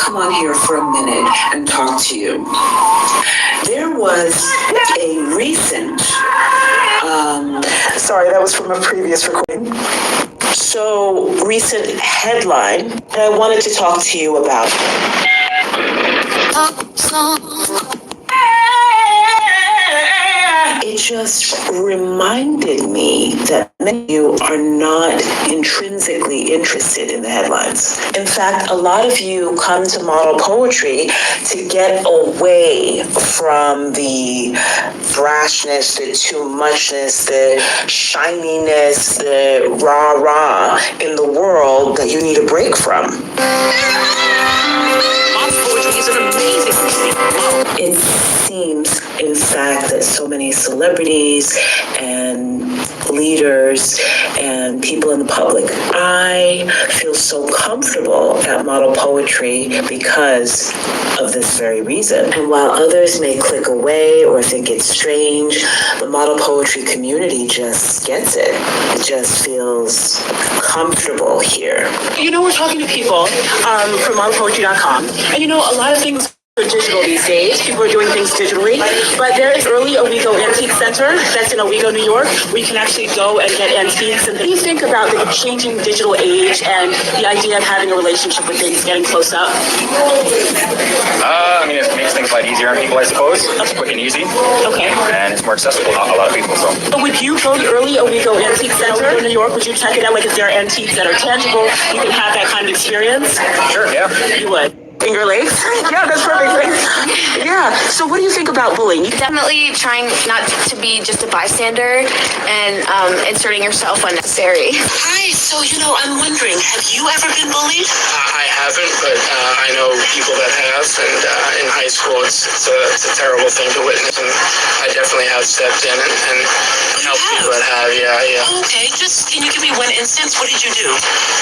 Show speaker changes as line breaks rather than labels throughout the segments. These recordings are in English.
come on here for a minute and talk to you. There was a recent,
sorry, that was from a previous recording. So, recent headline that I wanted to talk to you about. It just reminded me that many of you are not intrinsically interested in the headlines. In fact, a lot of you come to model poetry to get away from the brashness, the too muchness, the shininess, the rah-rah in the world that you need a break from. Poetry is an amazing thing. It seems, in fact, that so many celebrities and leaders and people in the public, I feel so comfortable at model poetry because of this very reason. And while others may click away or think it's strange, the model poetry community just gets it. It just feels comfortable here. You know, we're talking to people from modelpoetry.com, and you know, a lot of things are digital these days. People are doing things digitally, but there is early Owego Antique Center that's in Owego, New York, where you can actually go and get antiques. And what do you think about the changing digital age and the idea of having a relationship with things getting close up?
I mean, it makes things a lot easier on people, I suppose. It's quick and easy.
Okay.
And it's more accessible to a lot of people, so.
So would you go to early Owego Antique Center in New York? Would you check it out? Like, if there are antiques that are tangible, you can have that kind of experience?
Sure, yeah.
You would. Finger Lakes? Yeah, that's perfect. Yeah. So what do you think about bullying?
Definitely trying not to be just a bystander and inserting yourself unnecessary.
Hi. So, you know, I'm wondering, have you ever been bullied?
I haven't, but I know people that have, and in high school it's a terrible thing to witness, and I definitely have stepped in and helped people that have, yeah.
Oh, okay. Just, can you give me one instance? What did you do?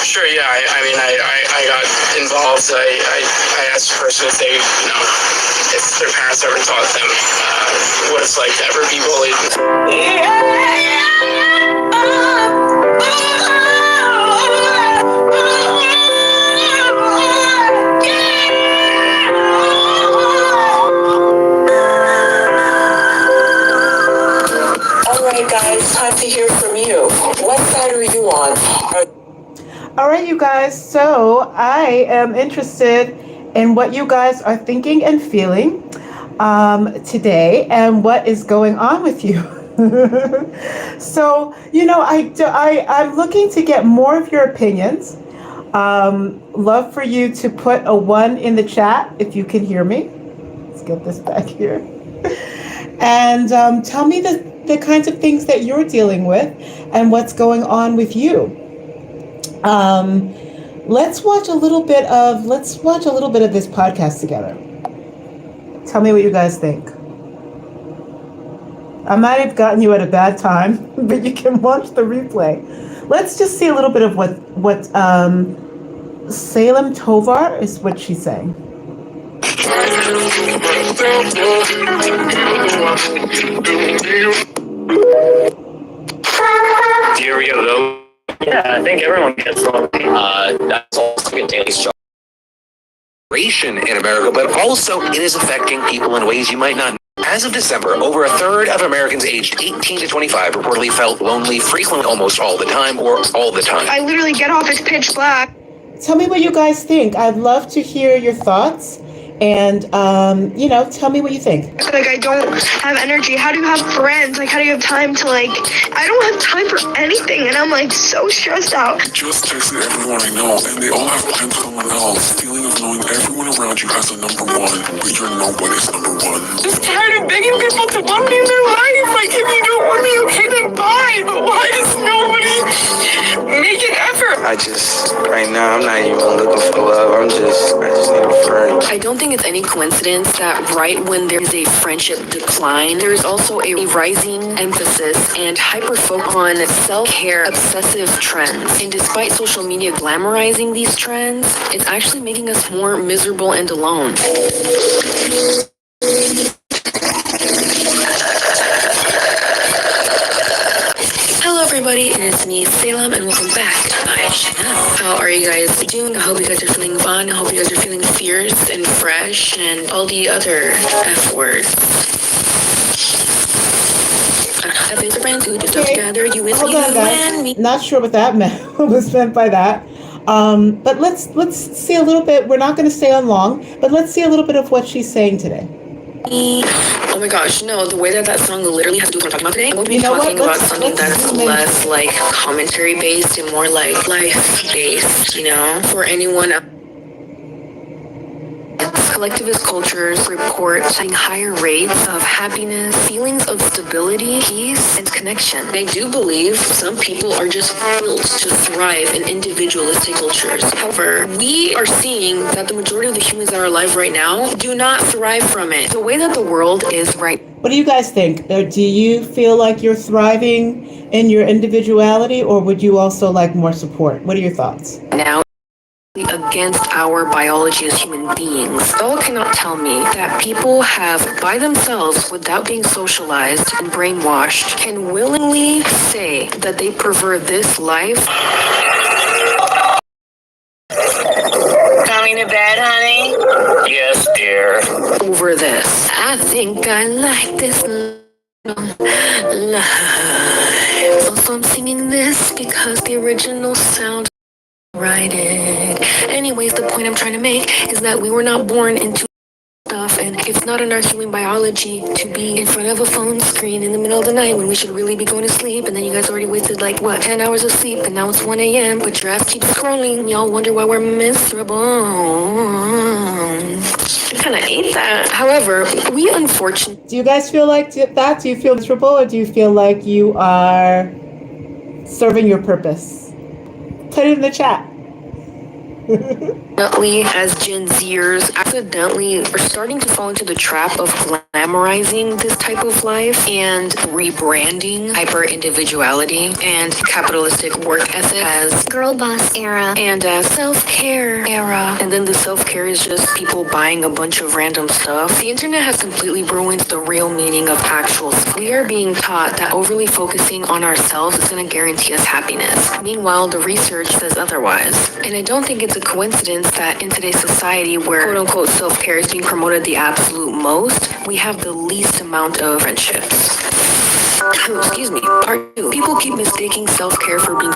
Sure, yeah. I mean, I got involved. I asked the person if they, you know, if their parents ever taught them what it's like to ever be bullied.
All right, guys, time to hear from you. What side are you on? All right, you guys. So I am interested in what you guys are thinking and feeling today and what is going on with you. So, you know, I'm looking to get more of your opinions. Love for you to put a 1 in the chat if you can hear me. Let's get this back here. And tell me the kinds of things that you're dealing with and what's going on with you. Let's watch a little bit of this podcast together. Tell me what you guys think. I might have gotten you at a bad time, but you can watch the replay. Let's just see a little bit of what Salem Tovar is what she's saying.
Theory of those. Yeah, I think everyone gets along. That's also a daily struggle
in America, but also it is affecting people in ways you might not know. As of December, over a third of Americans aged 18 to 25 reportedly felt lonely, frequently, almost all the time, or all the time.
I literally get off, it's pitch black.
Tell me what you guys think. I'd love to hear your thoughts. And, you know, tell me what you think.
Like, I don't have energy. How do you have friends? Like, how do you have time to, like, I don't have time for anything. And I'm, like, so stressed out.
Just texted everyone I know, and they all have plans with someone else. Feeling of knowing everyone around you has a number one, but you're nobody's number one.
Just tired of begging people to want me in their life. Like, if you don't want me, okay, then bye. But why does nobody make an effort?
Right now, I'm not even looking for love. I just need a friend.
I don't think it's any coincidence that right when there is a friendship decline, there is also a rising emphasis and hyper-focus on self-care obsessive trends. And despite social media glamorizing these trends, it's actually making us more miserable and alone. Hello everybody, and it's me, Salem, and welcome back to my How are you guys doing? I hope you guys are feeling fun. I hope you guys are feeling fierce and fresh and all the other F words. Have been friends who do stuff together. You with
Hold
me,
on,
you
guys.
and me.
Not sure what that was meant by that. But let's see a little bit. We're not going to stay on long, but let's see a little bit of what she's saying today.
Oh my gosh, no, the way that song literally has to do with what I'm talking about today, I'm going to be
You know
talking
what?
about
Let's
something that's
zoom in.
less like commentary based and more like life based, you know, for anyone. Collectivist cultures report having higher rates of happiness, feelings of stability, peace, and connection. They do believe some people are just built to thrive in individualistic cultures. However, we are seeing that the majority of the humans that are alive right now do not thrive from it. The way that the world is right.
What do you guys think? Do you feel like you're thriving in your individuality, or would you also like more support? What are your thoughts?
Now, against our biology as human beings. Y'all cannot tell me that people have, by themselves, without being socialized and brainwashed, can willingly say that they prefer this life.
Coming to bed, honey?
Yes, dear.
Over this. I think I like this life. Also, I'm singing this because the original sound right it. Anyways, the point I'm trying to make is that we were not born into stuff, and it's not in our human biology to be in front of a phone screen in the middle of the night when we should really be going to sleep. And then you guys already wasted 10 hours of sleep, and now it's 1 a.m. But your ass keeps scrolling. Y'all wonder why we're miserable. I kind of hate that. However, we unfortunately.
Do you guys feel like that? Do you feel miserable, or do you feel like you are serving your purpose? Put it in the chat.
As Gen Zers accidentally are starting to fall into the trap of glamorizing this type of life and rebranding hyper-individuality and capitalistic work ethic as girl boss era and self-care era. And then the self-care is just people buying a bunch of random stuff. The internet has completely ruined the real meaning of actual. We are being taught that overly focusing on ourselves is going to guarantee us happiness. Meanwhile, the research says otherwise. And I don't think it's a coincidence that in today's society where quote-unquote self-care is being promoted the absolute most, we have the least amount of friendships. Excuse me. Part two. People keep mistaking self-care for being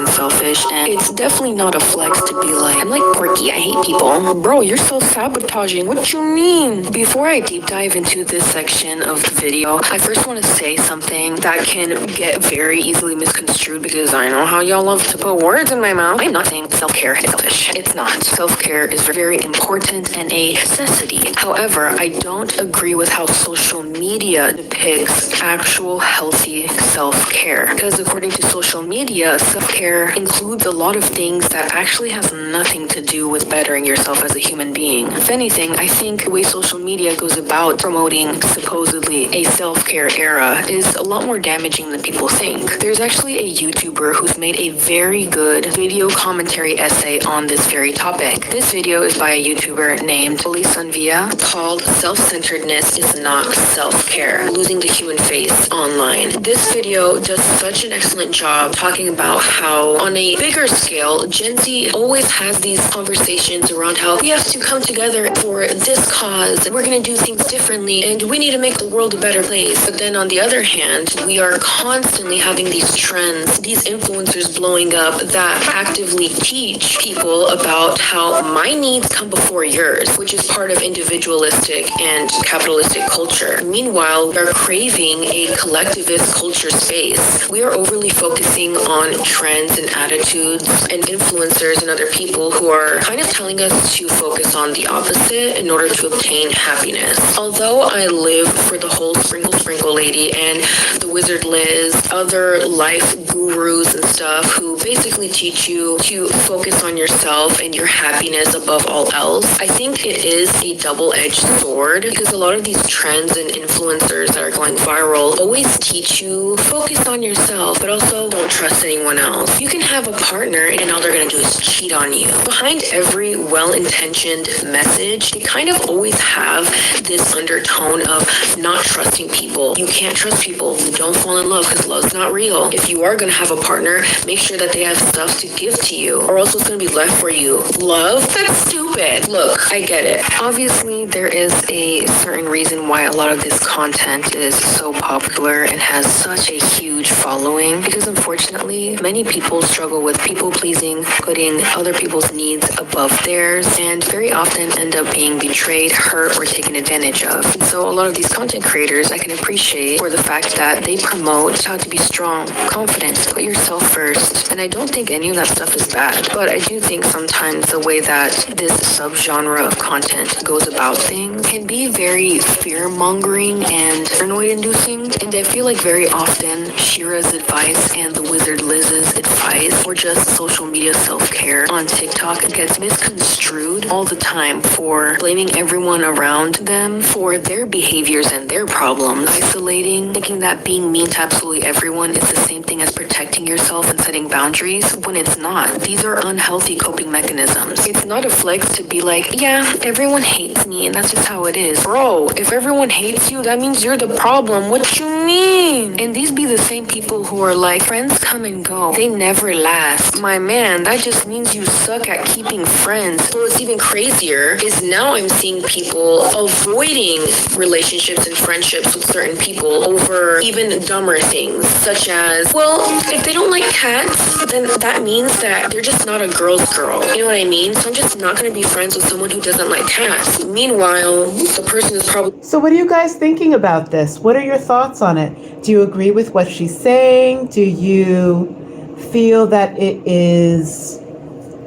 selfish, and it's definitely not a flex to be like, I'm like quirky, I hate people. Bro, you're self-sabotaging. What you mean? Before I deep dive into this section of the video, I first want to say something that can get very easily misconstrued because I know how y'all love to put words in my mouth. I'm not saying self-care is selfish. It's not. Self-care is very important and a necessity. However, I don't agree with how social media depicts actual healthy self-care. Because according to social media, self-care includes a lot of things that actually has nothing to do with bettering yourself as a human being. If anything, I think the way social media goes about promoting supposedly a self-care era is a lot more damaging than people think. There's actually a YouTuber who's made a very good video commentary essay on this very topic. This video is by a YouTuber named Sunvia called Self-Centeredness is Not Self-Care, Losing the Human Face Online. This video does such an excellent job talking about how on a bigger scale, Gen Z always has these conversations around how we have to come together for this cause, and we're going to do things differently, and we need to make the world a better place. But then on the other hand, we are constantly having these trends, these influencers blowing up that actively teach people about how my needs come before yours, which is part of individualistic and capitalistic culture. Meanwhile, we are craving a collectivist culture space. We are overly focusing on trends and attitudes and influencers and other people who are kind of telling us to focus on the opposite in order to obtain happiness. Although I live for the whole sprinkle lady and the wizard Liz, other life gurus and stuff who basically teach you to focus on yourself and your happiness above all else, I think it is a double-edged sword because a lot of these trends and influencers that are going viral always teach you focus on yourself, but also don't trust anyone else. You can have a partner and all they're going to do is cheat on you. Behind every well-intentioned message, they kind of always have this undertone of not trusting people. You can't trust people. Don't fall in love because love's not real. If you are going to have a partner, make sure that they have stuff to give to you, or else what's going to be left for you? Love? That's stupid. Look, I get it. Obviously, there is a certain reason why a lot of this content is so popular and has such a huge following, because unfortunately, many people struggle with people pleasing, putting other people's needs above theirs, and very often end up being betrayed, hurt, or taken advantage of. And so a lot of these content creators I can appreciate for the fact that they promote how to be strong, confident, put yourself first. And I don't think any of that stuff is bad, but I do think sometimes the way that this subgenre of content goes about things can be very fear-mongering and paranoid-inducing. And I feel like very often Shira's advice and the Wizard Liz's advice, or just social media self-care on TikTok, gets misconstrued all the time for blaming everyone around them for their behaviors and their problems, isolating, thinking that being mean to absolutely everyone is the same thing as protecting yourself and setting boundaries, when it's not. These are unhealthy coping mechanisms. It's not a flex to be like, yeah, everyone hates me and that's just how it is. Bro, if everyone hates you, that means you're the problem. What you mean? And these be the same people who are like, friends come and go, they never last. My man, that just means you suck at keeping friends. So what's even crazier is now I'm seeing people avoiding relationships and friendships with certain people over even dumber things, such as, well, if they don't like cats, then that means that they're just not a girl's girl. You know what I mean? So I'm just not going to be friends with someone who doesn't like cats. Meanwhile, the person is probably...
So what are you guys thinking about this? What are your thoughts on it? Do you agree with what she's saying? Do you feel that it is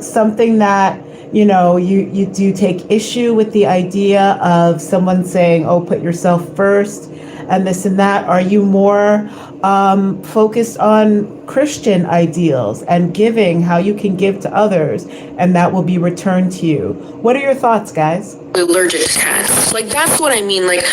something that, you know, you do take issue with the idea of someone saying, oh, put yourself first and this and that? Are you more focused on Christian ideals and giving, how you can give to others and that will be returned to you? What are your thoughts, guys?
Allergic to cats. Like, that's what I mean. Like,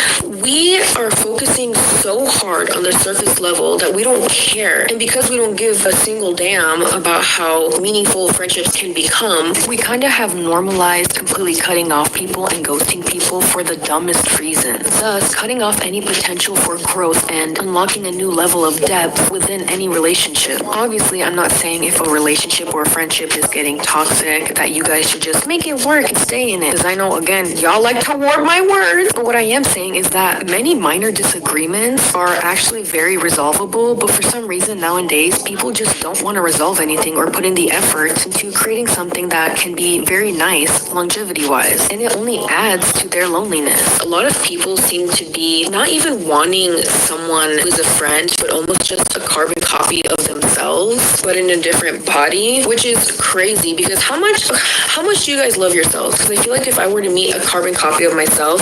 we are focusing so hard on the surface level that we don't care. And because we don't give a single damn about how meaningful friendships can become, we kind of have normalized completely cutting off people and ghosting people for the dumbest reasons, thus cutting off any potential for growth and unlocking a new level of depth within any relationship. Obviously, I'm not saying if a relationship or a friendship is getting toxic that you guys should just make it work and stay in it, because I know, again, y'all like to warp my words. But what I am saying is that many minor disagreements are actually very resolvable, but for some reason nowadays, people just don't want to resolve anything or put in the effort into creating something that can be very nice longevity-wise, and it only adds to their loneliness. A lot of people seem to be not even wanting someone who's a friend, but almost just a carbon copy of themselves, but in a different body, which is crazy, because how much do you guys love yourselves? Because I feel like if I were to meet a carbon copy of myself,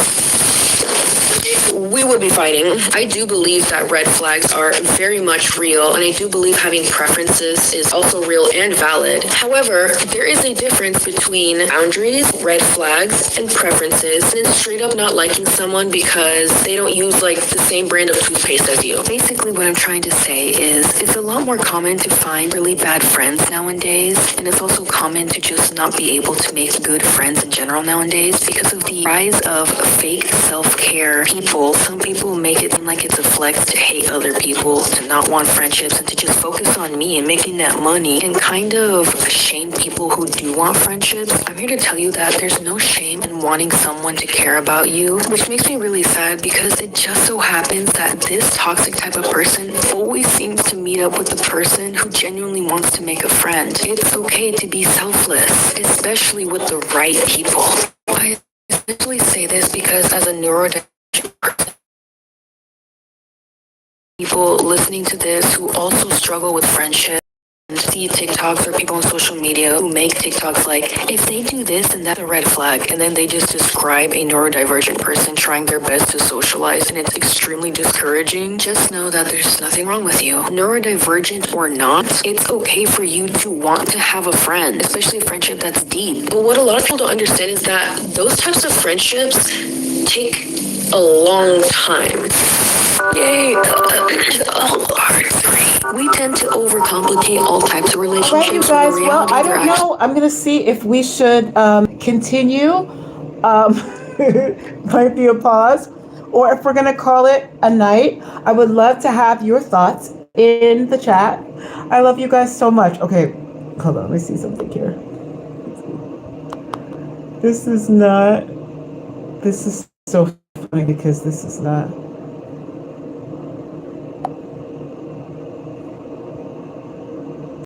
we would be fighting. I do believe that red flags are very much real, and I do believe having preferences is also real and valid. However, there is a difference between boundaries, red flags, and preferences, and straight up not liking someone because they don't use like the same brand of toothpaste as you. Basically, what I'm trying to say is it's a lot more common to find really bad friends nowadays, and it's also common to just not be able to make good friends in general nowadays because of the rise of fake self-care people. Some people make it seem like it's a flex to hate other people, to not want friendships, and to just focus on me and making that money, and kind of shame people who do want friendships. I'm here to tell you that there's no shame in wanting someone to care about you, which makes me really sad because it just so happens that this toxic type of person always seems to meet up with the person who genuinely wants to make a friend. It's okay to be selfless, especially with the right people. I especially say this because as a neurodivergent person, people listening to this who also struggle with friendship and see TikToks or people on social media who make TikToks like, if they do this and that's a red flag, and then they just describe a neurodivergent person trying their best to socialize, and it's extremely discouraging. Just know that there's nothing wrong with you. Neurodivergent or not, it's okay for you to want to have a friend, especially a friendship that's deep. But what a lot of people don't understand is that those types of friendships take a long time. Yay. We tend to overcomplicate all types of relationships.
Right, you guys. Well, I don't know. I'm going to see if we should continue. Might be a pause. Or if we're going to call it a night. I would love to have your thoughts in the chat. I love you guys so much. Okay. hold on, let me see something here. This is so funny because this is not.